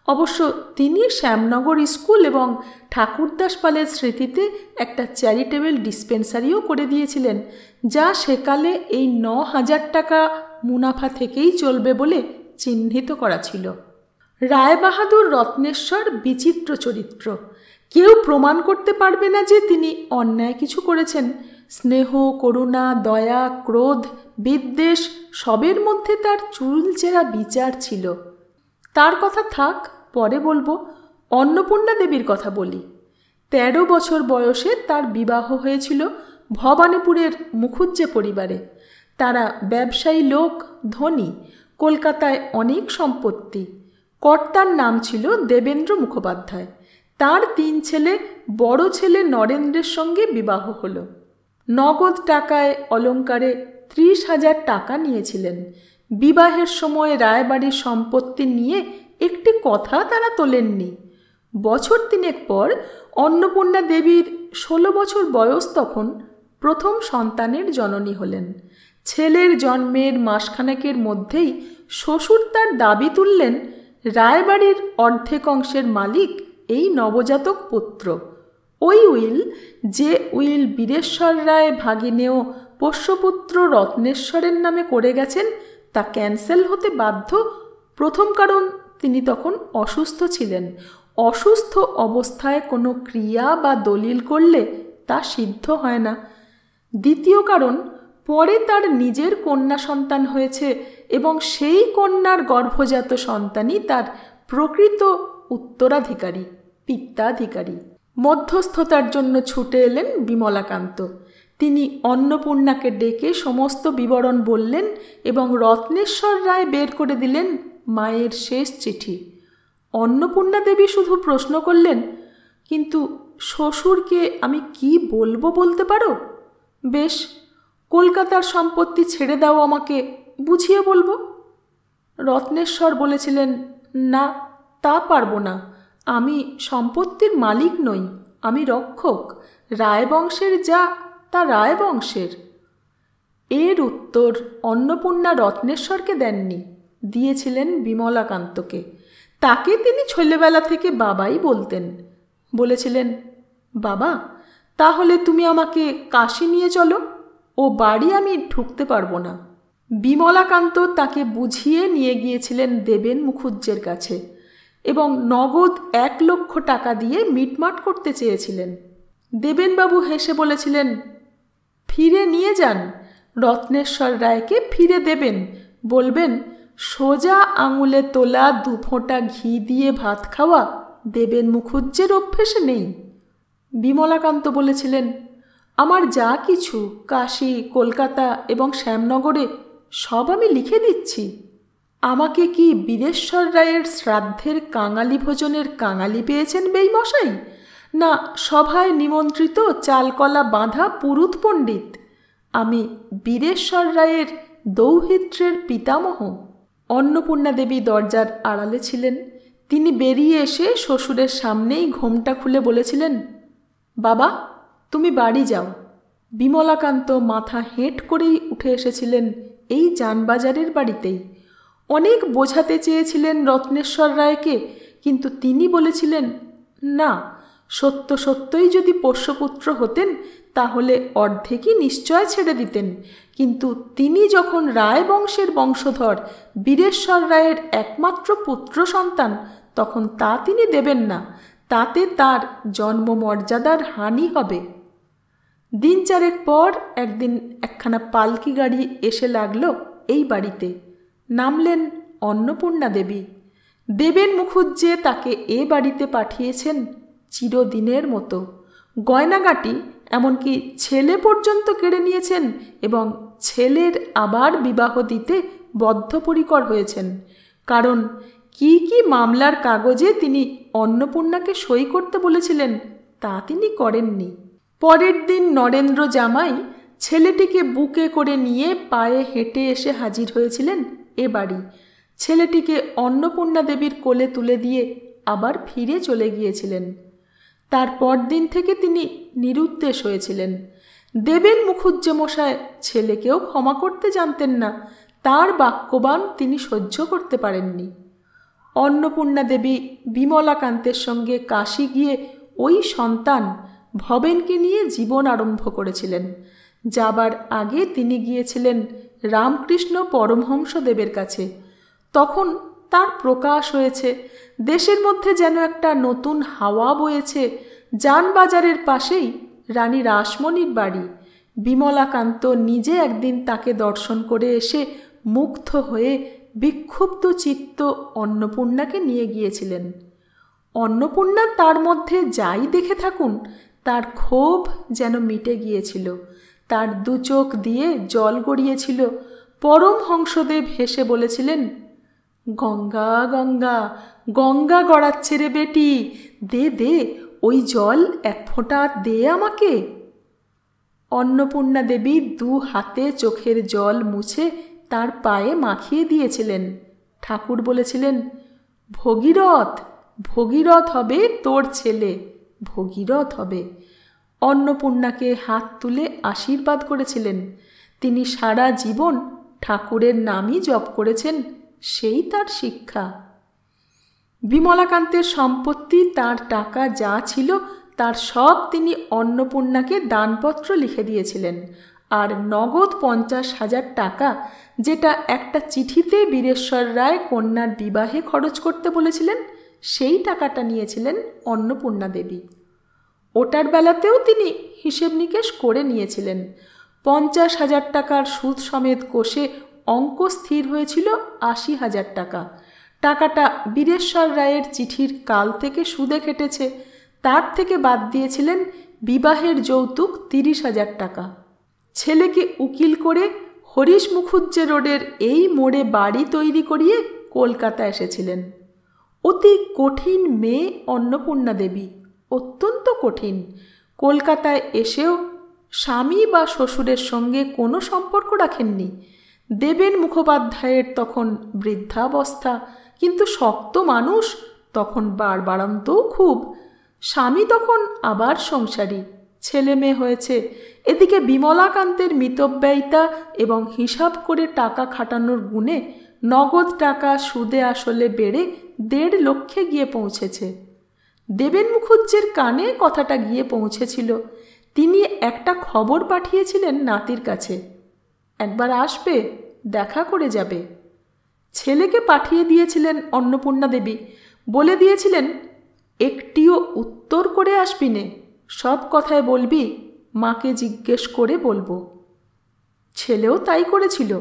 [SPEAKER 1] অবশ্য তিনি শ্যামনগর স্কুল এবং ঠাকুরদাস পালের স্মৃতিতে একটা চ্যারিটেবল ডিসপেন্সারিও করে দিয়েছিলেন, যা সেকালে এই 9,000 টাকা মুনাফা থেকেই চলবে বলে চিহ্নিত করা ছিল। রায়বাহাদুর রত্নেশ্বর বিচিত্র চরিত্র। কেউ প্রমাণ করতে পারবে না যে তিনি অন্যায় কিছু করেছেন। স্নেহ, করুণা, দয়া, ক্রোধ, বিদ্বেষ সবের মধ্যে তার চুলচেরা বিচার ছিল। তার কথা থাক, পরে বলবো। অন্নপূর্ণা দেবীর কথা বলি। 13 বছর বয়সে তার বিবাহ হয়েছিল ভবানীপুরের মুখুজ্জে পরিবারে। তারা ব্যবসায়ী লোক, ধনী, কলকাতায় অনেক সম্পত্তি। কর্তার নাম ছিল দেবেন্দ্র মুখোপাধ্যায়। তার 3 ছেলে, বড় ছেলে নরেন্দ্রের সঙ্গে বিবাহ হলো। নগদ টাকায় অলঙ্কারে 30,000 টাকা নিয়েছিলেন। বিবাহের সময় রায়বাড়ির সম্পত্তি নিয়ে একটি কথা তারা তোলেননি। বছর 3 পর অন্নপূর্ণা দেবীর 16 বছর বয়স, তখন প্রথম সন্তানের জননী হলেন। ছেলের জন্মের মাসখানেকের মধ্যেই শ্বশুর তার দাবি তুললেন, রায়বাড়ির অর্ধেক অংশের মালিক এই নবজাতক পুত্র। ওই উইল, যে উইল বীরেশ্বর রায় ভাগিনেয় পোষ্যপুত্র রত্নেশ্বরের নামে করে গেছেন, তা ক্যান্সেল হতে বাধ্য। প্রথম কারণ, তিনি তখন অসুস্থ ছিলেন। অসুস্থ অবস্থায় কোনো ক্রিয়া বা দলিল করলে তা সিদ্ধ হয় না। দ্বিতীয় কারণ, পরে তার নিজের কন্যা সন্তান হয়েছে এবং সেই কন্যার গর্ভজাত সন্তানই তার প্রকৃত উত্তরাধিকারী, পিত্তাধিকারী। মধ্যস্থতার জন্য ছুটে এলেন বিমলাকান্ত। তিনি অন্নপূর্ণাকে ডেকে সমস্ত বিবরণ বললেন এবং রত্নেশ্বর রায় বের করে দিলেন মায়ের শেষ চিঠি। অন্নপূর্ণা দেবী শুধু প্রশ্ন করলেন, কিন্তু শ্বশুরকে আমি কি বলবো বলতে পারো? বেশ, কলকাতার সম্পত্তি ছেড়ে দাও, আমাকে বুঝিয়ে বলবো। রত্নেশ্বর বলেছিলেন, না, তা পারবো না। আমি সম্পত্তির মালিক নই, আমি রক্ষক। রায়বংশের যা, তা রায়বংশের। এর উত্তর অন্নপূর্ণা রত্নেশ্বরকে দেননি, দিয়েছিলেন বিমলাকান্তকে। তাকে তিনি ছেলেবেলা থেকে বাবাই বলতেন। বলেছিলেন, বাবা, তাহলে তুমি আমাকে কাশী নিয়ে চলো, ও বাড়ি আমি ঢুকতে পারবো না। বিমলাকান্ত তাকে বুঝিয়ে নিয়ে গিয়েছিলেন দেবেন মুখুজ্জের কাছে এবং নগদ 1 লক্ষ টাকা দিয়ে মিটমাট করতে চেয়েছিলেন। দেবেনবাবু হেসে বলেছিলেন, ফিরে নিয়ে যান, রত্নেশ্বর রায়কে ফিরে দেবেন। বলবেন, সোজা আঙুলে তোলা 2 ফোঁটা ঘি দিয়ে ভাত খাওয়া দেবেন মুখুজ্জের অভ্যেসে নেই। বিমলাকান্ত বলেছিলেন, আমার যা কিছু কাশী, কলকাতা এবং শ্যামনগরে সব আমি লিখে দিচ্ছি। আমাকে কি বীরেশ্বর রায়ের শ্রাদ্ধের কাঙালি ভোজনের কাঙালি পেয়েছেন বেইমশাই, না সভায় নিমন্ত্রিত চালকলা বাঁধা পুরুত পণ্ডিত? আমি বীরেশ্বর রায়ের দৌহিত্রের পিতামহ। অন্নপূর্ণা দেবী দরজার আড়ালে ছিলেন। তিনি বেরিয়ে এসে শ্বশুরের সামনেই ঘোমটা খুলে বলেছিলেন, বাবা, তুমি বাড়ি যাও। বিমলাকান্ত মাথা হেঁট করেই উঠে এসেছিলেন এই জানবাজারের বাড়িতেই। অনেক বোঝাতে চেয়েছিলেন রত্নেশ্বর রায়কে, কিন্তু তিনি বলেছিলেন, না, সত্য সত্যই যদি পোষ্যপুত্র হতেন তাহলে অর্ধেকই নিশ্চয় ছেড়ে দিতেন। কিন্তু তিনি যখন রায়বংশের বংশধর, বীরেশ্বর রায়ের একমাত্র পুত্র সন্তান, তখন তা তিনি দেবেন না। তাতে তার জন্মমর্যাদার হানি হবে। 3-4 পর একদিন একখানা পালকি গাড়ি এসে লাগল এই বাড়িতে। নামলেন অন্নপূর্ণা দেবী। দেবেন মুখুজ্জে তাকে এ বাড়িতে পাঠিয়েছেন চিরদিনের মতো। গয়নাগাটি এমনকি ছেলে পর্যন্ত কেড়ে নিয়েছেন এবং ছেলের আবার বিবাহ দিতে বদ্ধপরিকর হয়েছেন। কারণ কি কি মামলার কাগজে তিনি অন্নপূর্ণাকে সই করতে বলেছিলেন তা তিনি করেননি। পরের দিন নরেন্দ্র জামাই ছেলেটিকে বুকে করে নিয়ে পায়ে হেঁটে এসে হাজির হয়েছিলেন এ বাড়ি। ছেলেটিকে অন্নপূর্ণা দেবীর কোলে তুলে দিয়ে আবার ফিরে চলে গিয়েছিলেন। তারপর দিন থেকে তিনি নিরুদ্দেশ হয়েছিলেন। দেবেন মুখুজ্জেমশাই ছেলেকেও ক্ষমা করতে জানতেন না, তার বাক্যবাণ তিনি সহ্য করতে পারেননি। অন্নপূর্ণা দেবী বিমলাকান্তের সঙ্গে কাশী গিয়ে ওই সন্তান ভবেনকে নিয়ে জীবন আরম্ভ করেছিলেন। যাবার আগে তিনি গিয়েছিলেন রামকৃষ্ণ পরমহংসদেবের কাছে। তখন তার প্রকাশ হয়েছে, দেশের মধ্যে যেন একটা নতুন হাওয়া বয়েছে। যানবাজারের পাশেই রানী রাসমণির বাড়ি। বিমলাকান্ত নিজে একদিন তাকে দর্শন করে এসে মুগ্ধ হয়ে বিক্ষুব্ধ চিত্ত অন্নপূর্ণাকে নিয়ে গিয়েছিলেন। অন্নপূর্ণা তার মধ্যে যাই দেখে থাকুন, তার ক্ষোভ যেন মিটে গিয়েছিল। তার দু চোখ দিয়ে জল গড়িয়েছিল। পরমহংসদেব হেসে বলেছিলেন, গঙ্গা গঙ্গা গঙ্গা গড়াচ্ছে রে বেটি, দে দে ওই জল এক ফোঁটা দে আমাকে। অন্নপূর্ণা দেবী দু হাতে চোখের জল মুছে তার পায়ে মাখিয়ে দিয়েছিলেন। ঠাকুর বলেছিলেন, ভগীরথ ভগীরথ হবে তোর ছেলে, ভগীরথ হবে। অন্নপূর্ণাকে হাত তুলে আশীর্বাদ করেছিলেন। তিনি সারা জীবন ঠাকুরের নামই জপ করেছেন, সেই তার শিক্ষা। বিমলাকান্তের সম্পত্তি, তার টাকা যা ছিল তার সব তিনি অন্নপূর্ণাকে দানপত্র লিখে দিয়েছিলেন। আর নগদ 50,000 টাকা, যেটা একটা চিঠিতে বীরেশ্বর রায় কন্যার বিবাহে খরচ করতে বলেছিলেন, সেই টাকাটা নিয়েছিলেন অন্নপূর্ণা দেবী। ওটার বেলাতেও তিনি হিসেব নিকেশ করে নিয়েছিলেন। 50,000 টাকার সুদ সমেত কষে অঙ্ক স্থির হয়েছিল 80,000 টাকা। টাকাটা বীরেশ্বর রায়ের চিঠির কাল থেকে সুদে কেটেছে। তার থেকে বাদ দিয়েছিলেন বিবাহের যৌতুক 30,000 টাকা। ছেলেকে উকিল করে হরিশ মুখুজ্জে রোডের এই মোড়ে বাড়ি তৈরি করিয়ে কলকাতা এসেছিলেন। অতি কঠিন মেয়ে অন্নপূর্ণা দেবী, অত্যন্ত কঠিন। কলকাতায় এসেও স্বামী বা শ্বশুরের সঙ্গে কোনো সম্পর্ক রাখেননি। দেবেন মুখোপাধ্যায়ের তখন বৃদ্ধাবস্থা, কিন্তু শক্ত মানুষ, তখন বাড়বাড়ন্তও খুব। স্বামী তখন আবার সংসারী, ছেলে মেয়ে হয়েছে। এদিকে বিমলাকান্তের মিতব্যয়িতা এবং হিসাব করে টাকা খাটানোর গুণে নগদ টাকা সুদে আসলে বেড়ে 1.5 লক্ষে গিয়ে পৌঁছেছে। দেবেন মুখুজ্জের কানে কথাটা গিয়ে পৌঁছেছিল। তিনি একটা খবর পাঠিয়েছিলেন নাতির কাছে, একবার আসবে, দেখা করে যাবে। ছেলেকে পাঠিয়ে দিয়েছিলেন অন্নপূর্ণা দেবী, বলে দিয়েছিলেন, একটিও উত্তর করে আসবি নে, সব কথায় বলবি, মাকে জিজ্ঞেস করে বলবো। ছেলেও তাই করেছিল।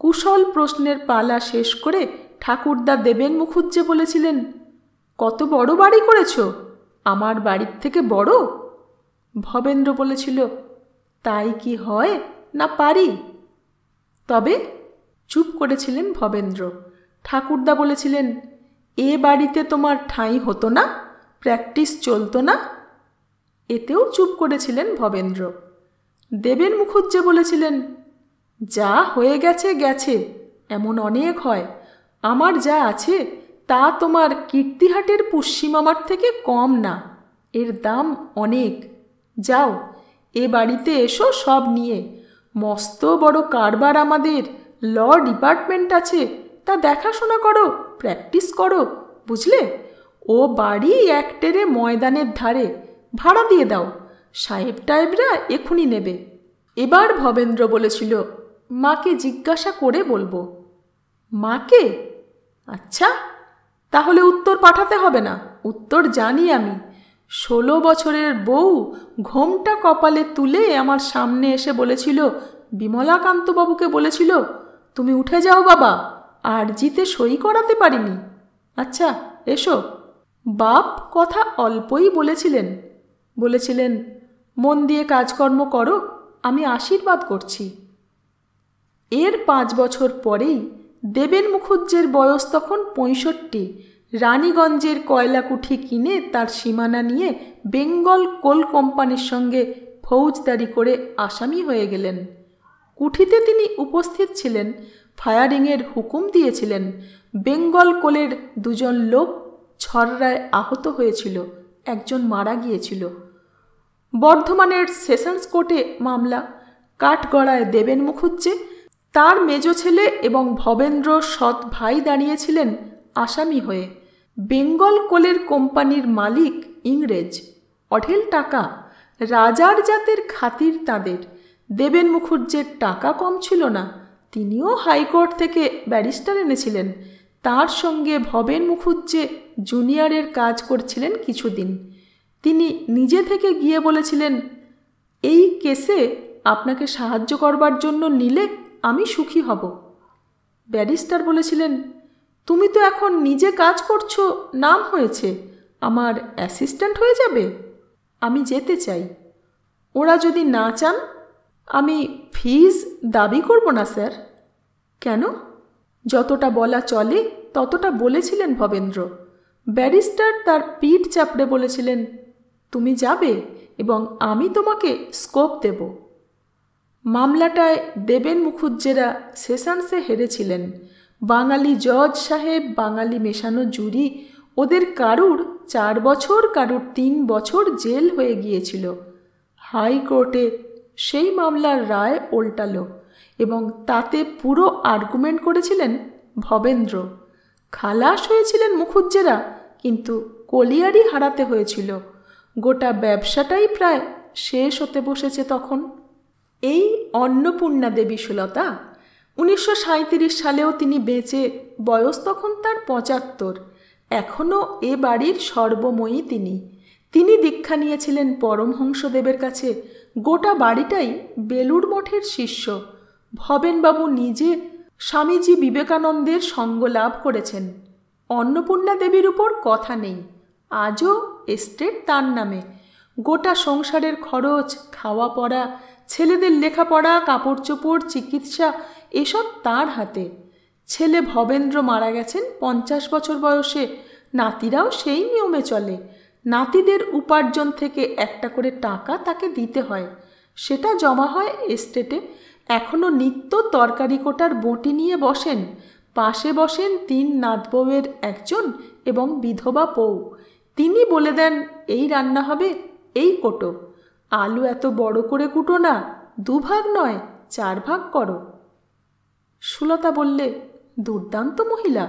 [SPEAKER 1] কুশল প্রশ্নের পালা শেষ করে ঠাকুরদা দেবেন মুখুজ্জে বলেছিলেন, কত বড় বাড়ি করেছ? আমার বাড়ির থেকে বড়? ভবেন্দ্র বলেছিল, তাই কি হয় না পারি? তবে চুপ করেছিলেন ভবেন্দ্র। ঠাকুরদা বলেছিলেন, এ বাড়িতে তোমার ঠাঁই হতো না, প্র্যাকটিস চলতো না? এতেও চুপ করেছিলেন ভবেন্দ্র। দেবেন মুখুজ্জে বলেছিলেন, যা হয়ে গেছে গেছে, এমন অনেক হয়। আমার যা আছে তা তোমার কীর্তিহাটের পুষ্যিমামার থেকে কম না, এর দাম অনেক। যাও, এ বাড়িতে এসো সব নিয়ে। মস্ত বড় কারবার আমাদের, ল ডিপার্টমেন্ট আছে, তা দেখাশোনা করো, প্র্যাকটিস করো, বুঝলে? ও বাড়ি একটেরে ময়দানের ধারে, ভাড়া দিয়ে দাও, সাহেব টাহেবরা এখুনি নেবে। এবার ভবেন্দ্র বলেছিল, মাকে জিজ্ঞাসা করে বলবো। মাকে? আচ্ছা, তাহলে উত্তর পাঠাতে হবে না, উত্তর জানি আমি। 16 বছরের বউ ঘোমটা কপালে তুলে আমার সামনে এসে বলেছিল, বিমলাকান্তবাবুকে বলেছিল, তুমি উঠে যাও বাবা, আর জিতে সই করাতে পারিনি। আচ্ছা এসো। বাপ কথা অল্পই বলেছিলেন, মন দিয়ে কাজকর্ম করো, আমি আশীর্বাদ করছি। এর 5 বছর পরেই দেবেন মুখুজ্জের বয়স তখন 65। রানীগঞ্জের কয়লাকুঠি কিনে তার সীমানা নিয়ে বেঙ্গল কোল কোম্পানির সঙ্গে ফৌজদারি করে আসামি হয়ে গেলেন। কুঠিতে তিনি উপস্থিত ছিলেন, ফায়ারিংয়ের হুকুম দিয়েছিলেন। বেঙ্গল কোলের 2 জন লোক ছররায় আহত হয়েছিল, একজন মারা গিয়েছিল। বর্ধমানের সেশনস কোর্টে মামলা, কাঠগড়ায় দেবেন মুখুজ্জে, তার মেজ ছেলে এবং ভবেন্দ্র সৎ ভাই দাঁড়িয়েছিলেন আসামি হয়ে। বেঙ্গল কোলের কোম্পানির মালিক ইংরেজ, অঢেল টাকা, রাজার জাতের খাতির তাদের। দেবেন মুখুজ্জের টাকা কম ছিল না, তিনিও হাইকোর্ট থেকে ব্যারিস্টার এনেছিলেন। তার সঙ্গে ভবেন মুখুজ্জে জুনিয়রের কাজ করছিলেন কিছুদিন। তিনি নিজে থেকে গিয়ে বলেছিলেন, এই কেসে আপনাকে সাহায্য করবার জন্য নিলে আমি সুখী হব। ব্যারিস্টার বলেছিলেন, তুমি তো এখন নিজে কাজ করছো, নাম হয়েছে, আমার অ্যাসিস্ট্যান্ট হয়ে যাবে। আমি যেতে চাই। ওরা যদি না চান, আমি ফিজ দাবি করব না স্যার। কেন? যতটা বলা চলে ততটা বলেছিলেন ভবেন্দ্র। ব্যারিস্টার তার পিঠ চাপড়ে বলেছিলেন, তুমি যাবে এবং আমি তোমাকে স্কোপ দেব। মামলাটায় দেবেন মুখুজ্জেরা সেশনসে হেরেছিলেন। বাঙালি জজ সাহেব, বাঙালি মেশানো জুরি, ওদের কারুর 4 বছর, কারুর 3 বছর জেল হয়ে গিয়েছিল। হাইকোর্টে সেই মামলার রায় ওল্টালো এবং তাতে পুরো আর্গুমেন্ট করেছিলেন ভবেন্দ্র। খালাস হয়েছিলেন মুখুজ্জেরা, কিন্তু কলিয়ারি হারাতে হয়েছিল। গোটা ব্যবসাটাই প্রায় শেষ হতে বসেছে তখন। এই অন্নপূর্ণা দেবী সুলতা, 1937 সালেও তিনি বেঁচে, বয়স তখন তার 75। এখনও এ বাড়ির সর্বময়ী তিনি দীক্ষা নিয়েছিলেন পরমহংসদেবের কাছে। গোটা বাড়িটাই বেলুড় মঠের শিষ্য। ভবেনবাবু নিজে স্বামীজি বিবেকানন্দের সঙ্গ লাভ করেছেন। অন্নপূর্ণা দেবীর উপর কথা নেই, আজও এস্টেট তার নামে। গোটা সংসারের খরচ, খাওয়া পড়া, ছেলেদের লেখাপড়া, কাপড় চোপড়, চিকিৎসা, এসব তার হাতে। ছেলে ভবেন্দ্র মারা গেছেন 50 বছর বয়সে। নাতিরাও সেই নিয়মে চলে। নাতিদের উপার্জন থেকে একটা করে টাকা তাকে দিতে হয়, সেটা জমা হয় এস্টেটে। এখনও নিত্য তরকারি কোটার বঁটি নিয়ে বসেন। পাশে বসেন 3 নাতবউয়ের একজন এবং বিধবা বউ। তিনি বলে দেন, এই রান্না হবে, এই কোটো। আলু এত বড় করে কুটো না, 2 ভাগ নয় 4 ভাগ করো। সুলতা বললে, দুর্দান্ত মহিলা।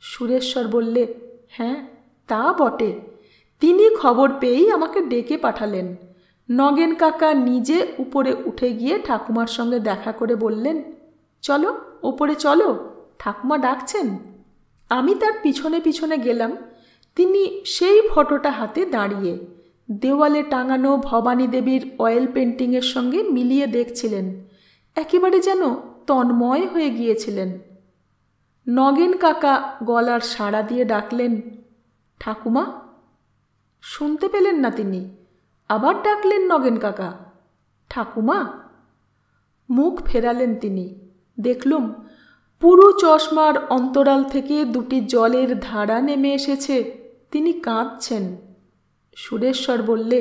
[SPEAKER 1] সুরেশ্বর বললে, হ্যাঁ তা বটে। তিনি খবর পেয়েই আমাকে ডেকে পাঠালেন। নগেন কাকা নিজে উপরে উঠে গিয়ে ঠাকুমার সঙ্গে দেখা করে বললেন, চলো ওপরে চলো, ঠাকুমা ডাকছেন। আমি তার পিছনে পিছনে গেলাম। তিনি সেই ফটোটা হাতে দাঁড়িয়ে দেওয়ালে টাঙানো ভবানী দেবীর অয়েল পেন্টিংয়ের সঙ্গে মিলিয়ে দেখছিলেন। একেবারে যেন তন্ময় হয়ে গিয়েছিলেন। নগেন কাকা গলার সাড়া দিয়ে ডাকলেন, ঠাকুমা। শুনতে পেলেন না তিনি। আবার ডাকলেন নগেন কাকা, ঠাকুমা। মুখ ফেরালেন তিনি। দেখলুম পুরো চশমার অন্তরাল থেকে 2টি জলের ধারা নেমে এসেছে। তিনি কাঁদছেন। সুরেশ্বর বললে,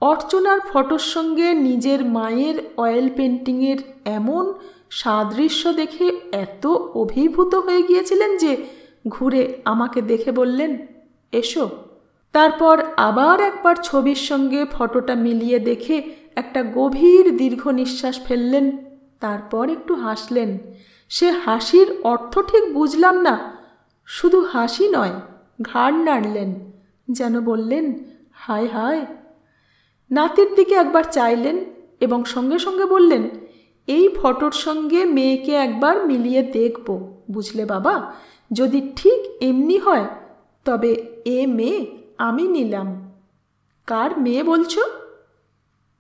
[SPEAKER 1] অর্চনার ফটোর সঙ্গে নিজের মায়ের অয়েল পেন্টিংয়ের এমন সাদৃশ্য দেখে এত অভিভূত হয়ে গিয়েছিলেন যে ঘুরে আমাকে দেখে বললেন, এসো। তারপর আবার একবার ছবির সঙ্গে ফটোটা মিলিয়ে দেখে একটা গভীর দীর্ঘ নিঃশ্বাস ফেললেন। তারপর একটু হাসলেন। সে হাসির অর্থ ঠিক বুঝলাম না। শুধু হাসি নয়, ঘাড় নাড়লেন, যেন বললেন, হায় হায়। নাতির দিকে একবার চাইলেন এবং সঙ্গে সঙ্গে বললেন, এই ফটোর সঙ্গে মেয়েকে একবার মিলিয়ে দেখব, বুঝলে বাবা। যদি ঠিক এমনি হয় তবে এ মেয়ে আমি নিলাম। কার মেয়ে বলছো?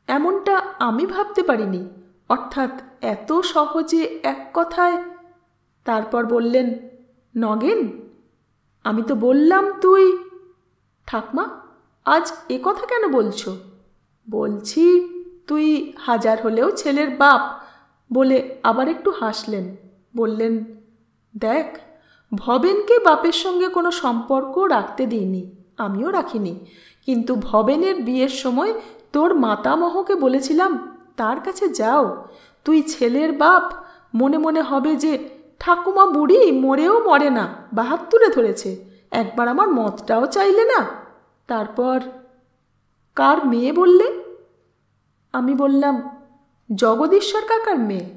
[SPEAKER 1] এমনটা আমি ভাবতে পারিনি, অর্থাৎ এত সহজে এক কথায়। তারপর বললেন, নগেন, আমি তো বললাম তুই। ঠাকমা, আজ এ কথা কেন বলছো? বলছি, তুই হাজার হলেও ছেলের বাপ। বলে আবার একটু হাসলেন। বললেন, দেখ, ভবেনকে বাপের সঙ্গে কোনো সম্পর্ক রাখতে দিইনি, আমিও রাখিনি। কিন্তু ভবেনের বিয়ের সময় তোর মাতামহকে বলেছিলাম তার কাছে যাও, তুই ছেলের বাপ। মনে মনে হবে যে ঠাকুমা বুড়ি মরেও মরে না, ৭২ ধরেছে, একবার আমার মতটাও চাইলে না। তারপর, কার মেয়ে বললে? আমি বললাম, জগদীশ্বর কাকার মেয়ে।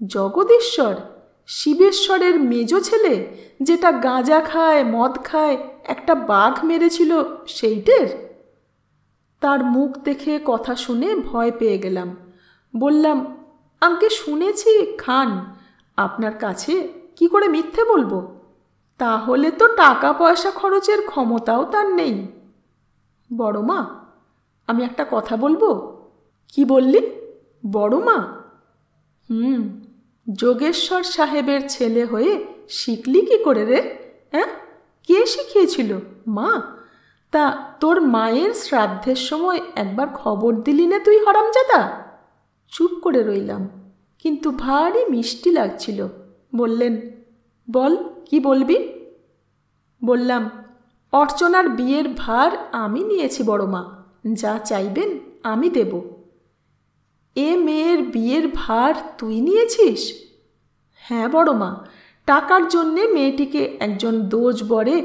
[SPEAKER 1] জগদীশ্বর? শিবেশ্বরের মেজ ছেলে, যেটা গাঁজা খায়, মদ খায়, একটা বাঘ মেরেছিল, সেইটের? তার মুখ দেখে কথা শুনে ভয় পেয়ে গেলাম। বললাম, আঙ্কে শুনেছি খান, আপনার কাছে কি করে মিথ্যে বলবো? তাহলে তো টাকা পয়সা খরচের ক্ষমতাও তার নেই। বড় মা, আমি একটা কথা বলবো। কি বললি? বড় মা? যোগেশ্বর সাহেবের ছেলে হয়ে শিখলি কি করে রে? হ্যাঁ, কে শিখিয়েছিল? মা? তা তোর মায়ের শ্রাদ্ধের সময় একবার খবর দিলি না তুই, হরামজাদা? চুপ করে রইলাম, কিন্তু ভারী মিষ্টি লাগছিল। বললেন, বল, কি বলবি? বললাম, অর্চনার বিয়ের ভার আমি নিয়েছি বড় মা, যা চাইবেন আমি দেব। এ মেয়ের বিয়ের ভার তুই নিয়েছিস? হ্যাঁ বড় মা, টাকার জন্যে মেয়েটিকে একজন দোজ বরে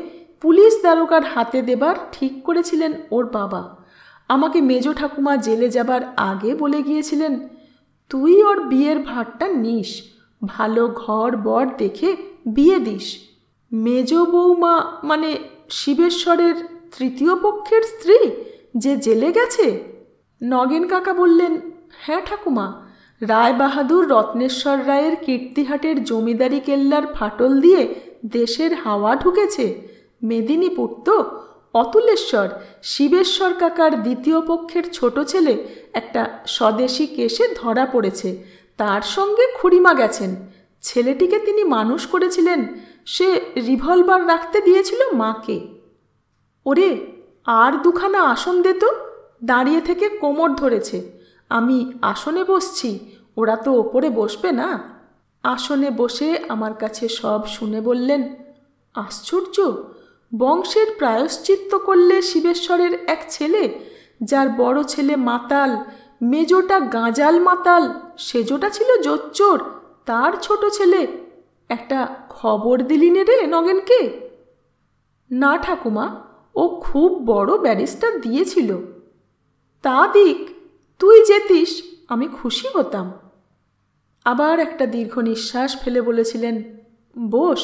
[SPEAKER 1] পুলিশ দারোগার হাতে দেবার ঠিক করেছিলেন ওর বাবা। আমাকে মেজ ঠাকুমা জেলে যাবার আগে বলে গিয়েছিলেন, তুই ওর বিয়ের ভারটা নিস, ভালো ঘর বর দেখে বিয়ে দিস। মেজ বৌমা মানে শিবেশ্বরের তৃতীয় পক্ষের স্ত্রী, যে জেলে গেছে? নগেন কাকা বললেন, হ্যাঁ ঠাকুমা, রায়বাহাদুর রত্নেশ্বর রায়ের কীর্তিহাটের জমিদারি কেল্লার ফাটল দিয়ে দেশের হাওয়া ঢুকেছে। মেদিনীপুর তো, অতুলেশ্বর, শিবেশ্বর কাকার দ্বিতীয় পক্ষের ছোট ছেলে একটা স্বদেশী কেসে ধরা পড়েছে, তার সঙ্গে খুড়িমা গেছেন। ছেলেটিকে তিনি মানুষ করেছিলেন, সে রিভলভার রাখতে দিয়েছিল মাকে। ওরে, আর দুখানা আসন দে তো, দাঁড়িয়ে থেকে কোমর ধরেছে। আমি আসনে বসছি, ওরা তো ওপরে বসবে না। আসনে বসে আমার কাছে সব শুনে বললেন, আশ্চর্য, বংশের প্রায়শ্চিত্ত করলে শিবেশ্বরের এক ছেলে, যার বড় ছেলে মাতাল, মেজোটা গাঁজাল মাতাল, সেজোটা ছিল জোচ্চোর, তার ছোট ছেলে। একটা খবর দিলি নে রে নগেনকে? না ঠাকুমা, ও খুব বড় ব্যারিস্টার দিয়েছিল। তা দিক, তুই যেতিস, আমি খুশি হতাম। আবার একটা দীর্ঘ নিঃশ্বাস ফেলে বলেছিলেন, বস,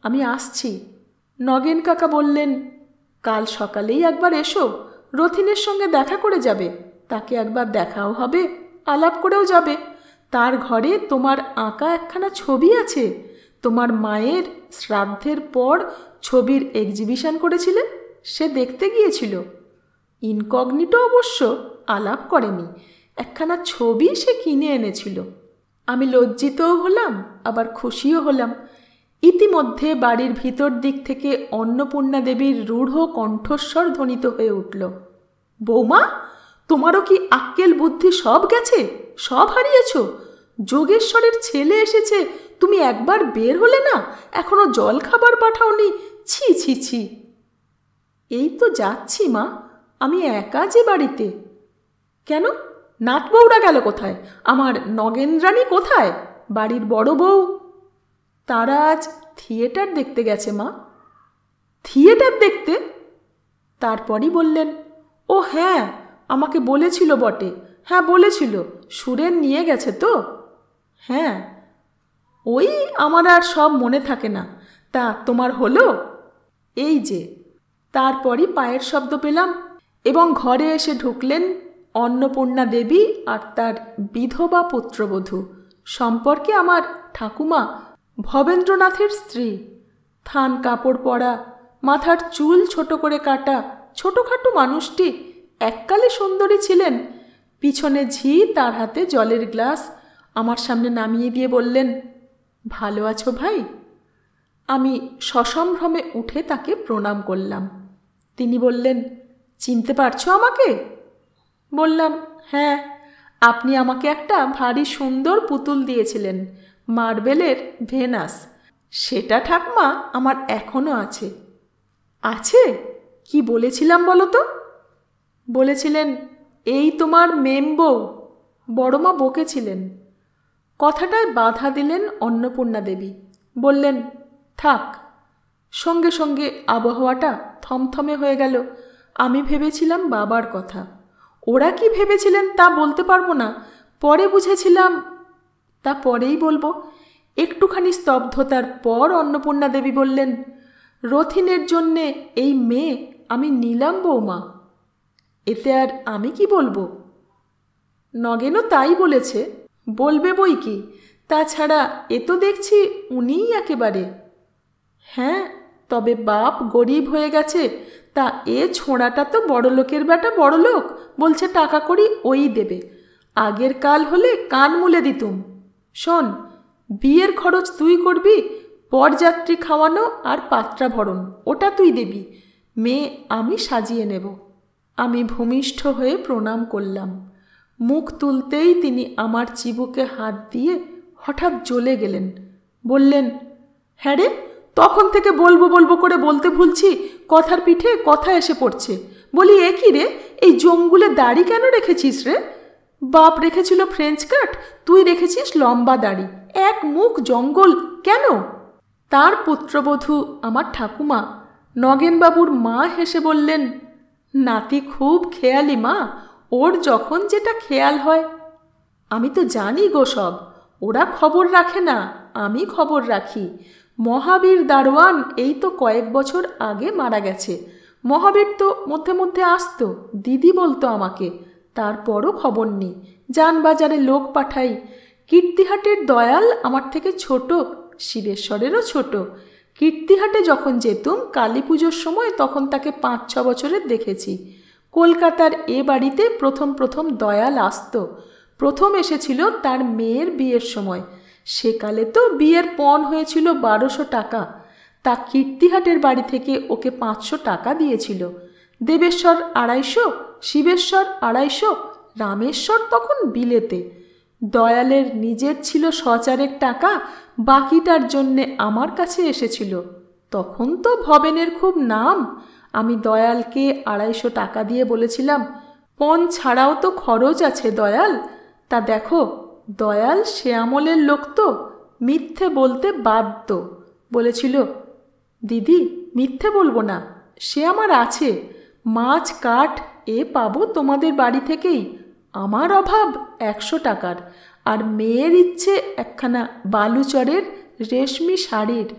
[SPEAKER 1] আমি আসছি। নগেন কাকা বললেন, কাল সকালেই একবার এসো, রথিনের সঙ্গে দেখা করে যাবে, তাকে একবার দেখাও হবে, আলাপ করেও যাবে। তার ঘরে তোমার আঁকা একখানা ছবি আছে, তোমার মায়ের শ্রাদ্ধের পর ছবির এক্সিবিশন করেছিলে, সে দেখতে গিয়েছিল। ইনকগনিটো অবশ্য, আলাপ করেনি, একখানা ছবি সে কিনে এনেছিল। আমি লজ্জিতও হলাম, আবার খুশিও হলাম। ইতিমধ্যে বাড়ির ভিতর দিক থেকে অন্নপূর্ণা দেবীর রূঢ় কণ্ঠস্বর ধ্বনিত হয়ে উঠল, বৌমা, তোমারও কি আক্কেল বুদ্ধি সব গেছে? সব হারিয়েছ? যোগেশ্বরের ছেলে এসেছে, তুমি একবার বের হলে না, এখনো জল খাবার পাঠাওনি? ছি ছি ছি। এই তো যাচ্ছি মা, আমি একা যে বাড়িতে। কেন, নাতবউরা গেল কোথায়? আমার নগেন্দ্রাণী কোথায়? বাড়ির বড় বউ? তারা আজ থিয়েটার দেখতে গেছে মা। থিয়েটার দেখতে? তারপরই বললেন, ও হ্যাঁ, আমাকে বলেছিল বটে। হ্যাঁ বলেছিল, সুরেন নিয়ে গেছে তো। হ্যাঁ, ওই আমার আর সব মনে থাকে না। তা তোমার হলো? এই যে। তারপরই পায়ের শব্দ পেলাম এবং ঘরে এসে ঢুকলেন অন্নপূর্ণা দেবী আর তার বিধবা পুত্রবধূ, সম্পর্কে আমার ঠাকুমা ভবেন্দ্রনাথের স্ত্রী। থান কাপড় পরা, মাথার চুল ছোট করে কাটা, ছোটোখাটো মানুষটি এককালে সুন্দরী ছিলেন। পিছনে ঝি, তার হাতে জলের গ্লাস আমার সামনে নামিয়ে দিয়ে বললেন, ভালো আছো ভাই? আমি সসম্ভ্রমে উঠে তাকে প্রণাম করলাম। তিনি বললেন, চিনতে পারছো আমাকে? বললাম, হ্যাঁ, আপনি আমাকে একটা ভারী সুন্দর পুতুল দিয়েছিলেন, মার্বেলের ভেনাস। সেটা ঠাকমা আমার এখনো আছে। আছে? কি বলেছিলাম বলো তো? বলেছিলেন, এই তোমার মেমবউ। বড়মা বকেছিলেন। কথাটায় বাধা দিলেন অন্নপূর্ণা দেবী। বললেন, থাক। সঙ্গে সঙ্গে আবহাওয়াটা থমথমে হয়ে গেল। আমি ভেবেছিলাম বাবার কথা। ওরা কি ভেবেছিলেন তা বলতে পারবো না, পরে বুঝেছিলাম। তা পরেই বলবো। একটুখানি স্তব্ধতার পর অন্নপূর্ণা দেবী বললেন, রথিনের জন্যে এই মেয়ে আমি নিলাম বৌমা। এতে আর আমি কি বলবো? নগেনও তাই বলেছে। বলবে বই কি, তাছাড়া এ তো দেখছি উনিই একেবারে। হ্যাঁ, তবে বাপ গরিব হয়ে গেছে, তা এ ছোঁড়াটা তো বড়লোকের বেটা, বড়লোক, বলছে টাকা কড়ি ওই দেবে। আগের কাল হলে কান মুলে দিতুম। শোন, বিয়ের খরচ তুই করবি, পরযাত্রী খাওয়ানো আর পাত্রা ভরণ ওটা তুই দিবি, মেয়ে আমি সাজিয়ে নেব। আমি ভূমিষ্ঠ হয়ে প্রণাম করলাম। মুখ তুলতেই তিনি আমার চিবুকে হাত দিয়ে হঠাৎ জ্বলে গেলেন। বললেন, হ্যাঁ রে, তখন থেকে বলবো বলবো করে বলতে ভুলছি, কথার পিঠে কথা এসে পড়ছে। বলি, এ কি রে, এই জঙ্গুলে দাড়ি কেন রেখেছিস রে? বাপ রেখেছিল ফ্রেঞ্চ কাট, তুই রেখেছিস লম্বা দাড়ি, এক মুখ জঙ্গল কেন? তার পুত্রবধূ আমার ঠাকুমা নগেনবাবুর মা হেসে বললেন, নাতি খুব খেয়ালি মা, ওর যখন যেটা খেয়াল হয়। আমি তো জানি গো সব, ওরা খবর রাখে না, আমি খবর রাখি। মহাবীর দারোয়ান এই তো কয়েক বছর আগে মারা গেছে। মহাবীর তো মধ্যে মধ্যে আসতো, দিদি বলতো আমাকে, তারপরও খবর নেই। যানবাজারে লোক পাঠাই। কীর্তিহাটের দয়াল আমার থেকে ছোট, শিবেশ্বরেরও ছোট। কীর্তিহাটে যখন যেতুম কালী পুজোর সময়, তখন তাকে 5-6 বছরের দেখেছি। কলকাতার এ বাড়িতে প্রথম প্রথম দয়াল আসত। প্রথম এসেছিল তার মেয়ের বিয়ের সময়। সেকালে তো বিয়ের পণ হয়েছিল 1200 টাকা। তা কীর্তিহাটের বাড়ি থেকে ওকে 500 টাকা দিয়েছিল। দেবেশ্বর 250, শিবেশ্বর 250, রামেশ্বর তখন বিলেতে। দয়ালের নিজের ছিল 100 টাকা, বাকিটার জন্যে আমার কাছে এসেছিল। তখন তো ভবেনের খুব নাম। আমি দয়ালকে 250 টাকা দিয়ে বলেছিলাম, পণ ছাড়াও তো খরচ আছে দয়াল। তা দেখো, দয়াল সে আমলের লোক তো, মিথ্যে বলতে বাধ্য। বলেছিল, দিদি মিথ্যে বলবো না, সে আমার আছে, মাছ কাঠ এ পাবো তোমাদের বাড়ি থেকেই। আমার অভাব 100 টাকার, আর মেয়ের ইচ্ছে একখানা বালুচরের রেশমি শাড়ির।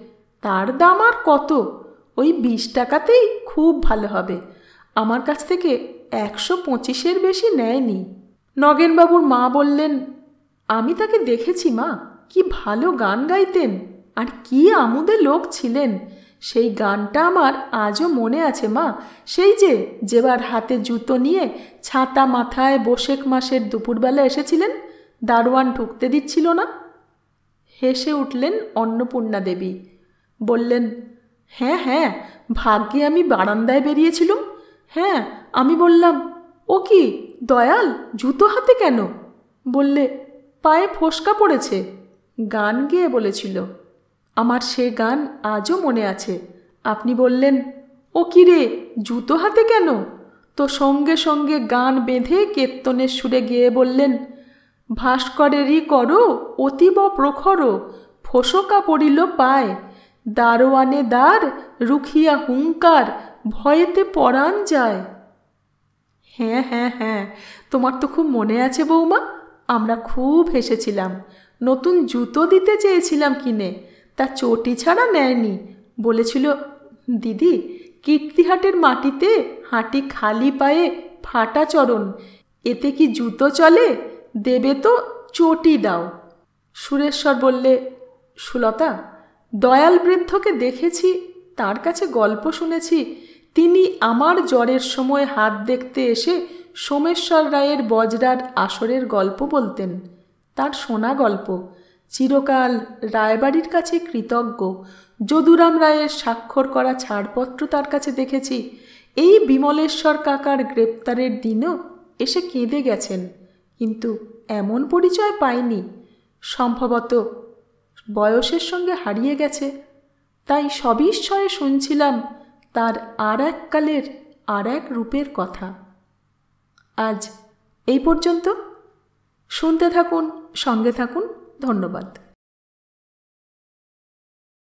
[SPEAKER 1] তার দাম আর কত? ওই 20 টাকাতেই খুব ভালো হবে। আমার কাছ থেকে 125-এর বেশি নেয়নি। নগেনবাবুর মা বললেন, আমি তাকে দেখেছি মা, কি ভালো গান গাইতেন, আর কি আমোদে লোক ছিলেন। সেই গানটা আমার আজও মনে আছে মা। সেই যেবার হাতে জুতো নিয়ে ছাতা মাথায় বৈশাখ মাসের দুপুরবেলা এসেছিলেন, দারোয়ান ঢুকতে দিচ্ছিল না। হেসে উঠলেন অন্নপূর্ণা দেবী। বললেন, হ্যাঁ হ্যাঁ, ভাগ্যে আমি বারান্দায় বেরিয়েছিলুম। হ্যাঁ, আমি বললাম, ও কি দয়াল, জুতো হাতে কেন? বললে, পায়ে ফোসকা পড়েছে। গান গেয়ে বলেছিল। আমার সে গান আজও মনে আছে। আপনি বললেন, ও কি রে, জুতো হাতে কেন? তো সঙ্গে সঙ্গে গান বেঁধে কীর্তনের সুরে গেয়ে বললেন, ভাস্করেরই করো অতীব প্রখর, ফোসকা পড়িল পায়, দারোয়ানে দ্বার রুখিয়া হুঙ্কার, ভয়েতে পরাণ যায়। হ্যাঁ হ্যাঁ হ্যাঁ, তোমার তো খুব মনে আছে বৌমা। আমরা খুব হেসেছিলাম। নতুন জুতো দিতে চেয়েছিলাম কিনে, তা চটি ছাড়া নেয়নি। বলেছিল, দিদি কীর্তিহাটের মাটিতে হাঁটি খালি পায়ে, ফাটা চরণ, এতে কি জুতো চলে? দেবে তো চটি দাও। সুরেশ্বর বললে, সুলতা, দয়াল বৃদ্ধকে দেখেছি, তার কাছে গল্প শুনেছি। তিনি আমার জ্বরের সময় হাত দেখতে এসে সোমেশ্বর রায়ের বজরার আসরের গল্প বলতেন। তার শোনা গল্প। চিরকাল রায়বাড়ির কাছে কৃতজ্ঞ। যদুরাম রায়ের স্বাক্ষর করা ছাড়পত্র তার কাছে দেখেছি। এই বিমলেশ্বর কাকার গ্রেপ্তারের দিনও এসে কেঁদে গেছেন, কিন্তু এমন পরিচয় পায়নি। সম্ভবত বয়সের সঙ্গে হারিয়ে গেছে। তাই সবিস্ময়ে শুনছিলাম তার আর এক কালের আর এক রূপের কথা। আজ এই পর্যন্ত। শুনতে থাকুন, সঙ্গে থাকুন। ধন্যবাদ।